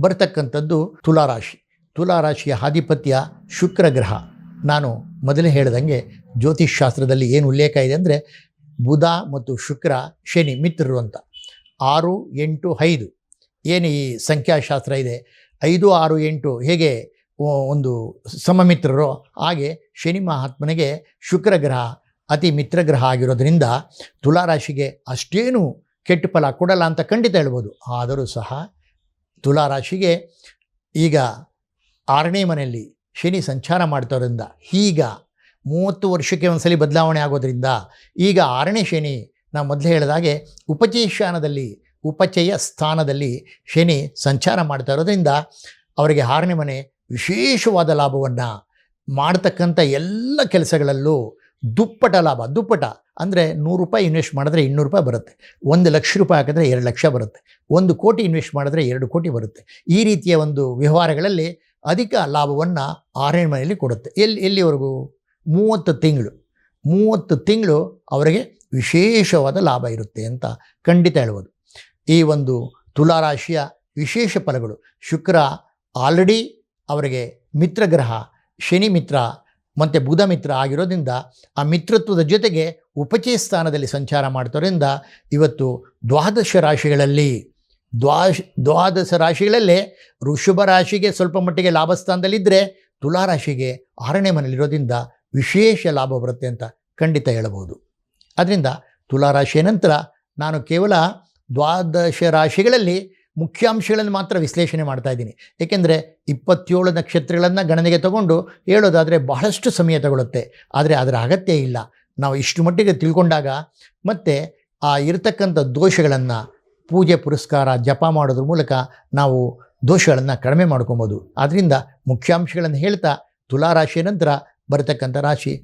ಬರ್ತಕ್ಕಂಥದ್ದು ತುಲಾರಾಶಿ. ತುಲಾರಾಶಿಯ ಆಧಿಪತ್ಯ ಶುಕ್ರ ಗ್ರಹ. ನಾನು ಮೊದಲೇ ಹೇಳ್ದಂಗೆ ಜ್ಯೋತಿಷ್ ಶಾಸ್ತ್ರದಲ್ಲಿ ಏನು ಉಲ್ಲೇಖ ಇದೆ ಅಂದರೆ ಬುಧ ಮತ್ತು ಶುಕ್ರ ಶನಿ ಮಿತ್ರರು ಅಂತ. 6, 8, 5 ಏನು ಈ ಸಂಖ್ಯಾಶಾಸ್ತ್ರ ಇದೆ, 5, 6, 8 ಹೇಗೆ ಒಂದು ಸಮಮಿತ್ರರೋ ಹಾಗೆ ಶನಿ ಮಹಾತ್ಮನಿಗೆ ಶುಕ್ರ ಗ್ರಹ ಅತಿ ಮಿತ್ರಗ್ರಹ ಆಗಿರೋದ್ರಿಂದ ತುಲಾರಾಶಿಗೆ ಅಷ್ಟೇನು ಕೆಟ್ಟ ಫಲ ಕೊಡಲ್ಲ ಅಂತ ಖಂಡಿತ ಹೇಳ್ಬೋದು. ಆದರೂ ಸಹ ತುಲಾರಾಶಿಗೆ ಈಗ 6ನೇ ಮನೆಯಲ್ಲಿ ಶನಿ ಸಂಚಾರ ಮಾಡ್ತಾರೋದ್ರಿಂದ ಈಗ 30 ವರ್ಷಕ್ಕೆ ಒಂದ್ಸಲಿ ಬದಲಾವಣೆ ಆಗೋದ್ರಿಂದ ಈಗ 6ನೇ ಶನಿ ನಾವು ಮೊದಲೇ ಹೇಳಿದಾಗೆ ಉಪಚಯ ಸ್ಥಾನದಲ್ಲಿ ಶನಿ ಸಂಚಾರ ಮಾಡ್ತಾ ಇರೋದ್ರಿಂದ ಅವರಿಗೆ 6ನೇ ಮನೆ ವಿಶೇಷವಾದ ಲಾಭವನ್ನು ಮಾಡ್ತಕ್ಕಂಥ ಎಲ್ಲ ಕೆಲಸಗಳಲ್ಲೂ ದುಪ್ಪಟ ಲಾಭ. ದುಪ್ಪಟ ಅಂದರೆ 100 ರೂಪಾಯಿ ಇನ್ವೆಸ್ಟ್ ಮಾಡಿದ್ರೆ 200 ರೂಪಾಯಿ ಬರುತ್ತೆ. 1 ಲಕ್ಷ ರೂಪಾಯಿ ಹಾಕಿದ್ರೆ 2 ಲಕ್ಷ ಬರುತ್ತೆ. 1 ಕೋಟಿ ಇನ್ವೆಸ್ಟ್ ಮಾಡಿದ್ರೆ 2 ಕೋಟಿ ಬರುತ್ತೆ. ಈ ರೀತಿಯ ಒಂದು ವ್ಯವಹಾರಗಳಲ್ಲಿ ಅಧಿಕ ಲಾಭವನ್ನು 6ನೇ ಮನೆಯಲ್ಲಿ ಕೊಡುತ್ತೆ. ಎಲ್ಲಿವರೆಗೂ 30 ತಿಂಗಳು ಅವರಿಗೆ ವಿಶೇಷವಾದ ಲಾಭ ಇರುತ್ತೆ ಅಂತ ಖಂಡಿತ ಹೇಳ್ಬೋದು. ಈ ಒಂದು ತುಲಾರಾಶಿಯ ವಿಶೇಷ ಫಲಗಳು, ಶುಕ್ರ ಆಲ್ರೆಡಿ ಅವರಿಗೆ ಮಿತ್ರಗ್ರಹ, ಶನಿ ಮಿತ್ರ ಮತ್ತು ಬುಧ ಮಿತ್ರ ಆಗಿರೋದ್ರಿಂದ ಆ ಮಿತ್ರತ್ವದ ಜೊತೆಗೆ ಉಪಚಯ ಸ್ಥಾನದಲ್ಲಿ ಸಂಚಾರ ಮಾಡ್ತೋದ್ರಿಂದ ಇವತ್ತು ದ್ವಾದಶ ರಾಶಿಗಳಲ್ಲೇ ವೃಷಭ ರಾಶಿಗೆ ಸ್ವಲ್ಪ ಮಟ್ಟಿಗೆ ಲಾಭಸ್ಥಾನದಲ್ಲಿದ್ದರೆ ತುಲಾರಾಶಿಗೆ 6ನೇ ಮನೆಯಲ್ಲಿರೋದ್ರಿಂದ ವಿಶೇಷ ಲಾಭ ಬರುತ್ತೆ ಅಂತ ಖಂಡಿತ ಹೇಳಬಹುದು. ಅದರಿಂದ ತುಲಾರಾಶಿಯ ನಂತರ ನಾನು ಕೇವಲ ದ್ವಾದಶ ರಾಶಿಗಳಲ್ಲಿ ಮುಖ್ಯಾಂಶಗಳನ್ನು ಮಾತ್ರ ವಿಶ್ಲೇಷಣೆ ಮಾಡ್ತಾ ಇದ್ದೀನಿ. ಏಕೆಂದರೆ 27 ನಕ್ಷತ್ರಗಳನ್ನು ಗಣನೆಗೆ ತಗೊಂಡು ಹೇಳೋದಾದರೆ ಬಹಳಷ್ಟು ಸಮಯ ತಗೊಳುತ್ತೆ. ಆದರೆ ಅದರ ಅಗತ್ಯ ಇಲ್ಲ. ನಾವು ಇಷ್ಟು ಮಟ್ಟಿಗೆ ತಿಳ್ಕೊಂಡಾಗ ಮತ್ತು ಆ ಇರತಕ್ಕಂಥ ದೋಷಗಳನ್ನು ಪೂಜೆ ಪುರಸ್ಕಾರ ಜಪ ಮಾಡೋದ್ರ ಮೂಲಕ ನಾವು ದೋಷಗಳನ್ನು ಕಡಿಮೆ ಮಾಡ್ಕೊಬೋದು. ಆದ್ದರಿಂದ ಮುಖ್ಯಾಂಶಗಳನ್ನು ಹೇಳ್ತಾ ತುಲಾರಾಶಿಯ ನಂತರ ಬರತಕ್ಕಂಥ ರಾಶಿ